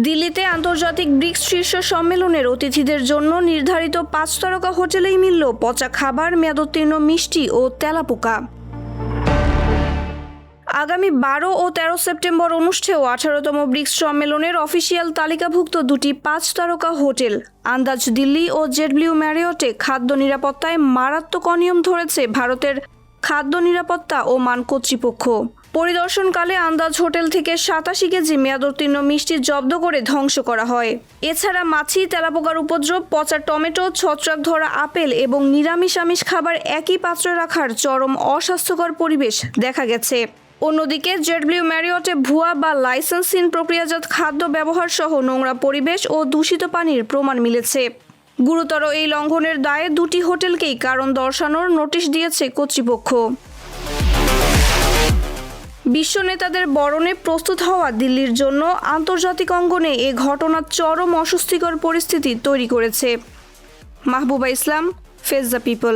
দিল্লিতে আন্তর্জাতিক ব্রিক্স শীর্ষ সম্মেলনের অতিথিদের জন্য নির্ধারিত 5 তারকা হোটেলেই মিলল পচা খাবার, মেয়াদোত্তীর্ণ মিষ্টি ও তেলাপোকা। আগামী 12 ও 13 সেপ্টেম্বর অনুষ্ঠেয় 18তম ব্রিক্স সম্মেলনের অফিসিয়াল তালিকাভুক্ত দুটি 5 তারকা হোটেল আন্দাজ দিল্লি ও জেডব্লিউ ম্যারিয়টে খাদ্য নিরাপত্তায় মারাত্মক অনিয়ম ধরেছে ভারতের খাদ্য নিরাপত্তা ও মান কর্তৃপক্ষ। পরিদর্শনকালে আন্দাজ হোটেল থেকে 87 কেজি মেয়াদোত্তীর্ণ মিষ্টি জব্দ করে ধ্বংস করা হয়। এছাড়া মাছি, তেলাপোকার উপদ্রব, পচা টমেটো, ছত্রাক ধরা আপেল এবং নিরামিষ আমিষ খাবার একই পাত্রে রাখার চরম অস্বাস্থ্যকর পরিবেশ দেখা গেছে। অন্যদিকে জেডব্লিউ ম্যারিয়টে ভুয়া বা লাইসেন্সহীন প্রক্রিয়াজাত খাদ্য ব্যবহার সহ নোংরা পরিবেশ ও দূষিত পানির প্রমাণ মিলেছে। গুরুতর এই লঙ্ঘনের দায়ে দুটি হোটেলকেই কারণ দর্শানোর নোটিশ দিয়েছে কর্তৃপক্ষ। বিশ্ব নেতাদের বরণে প্রস্তুত হওয়া দিল্লির জন্য আন্তর্জাতিক অঙ্গনে এ ঘটনা চরম অস্বস্তিকর পরিস্থিতি তৈরি করেছে। মাহবুবা ইসলাম, ফেজ দ্য পিপল।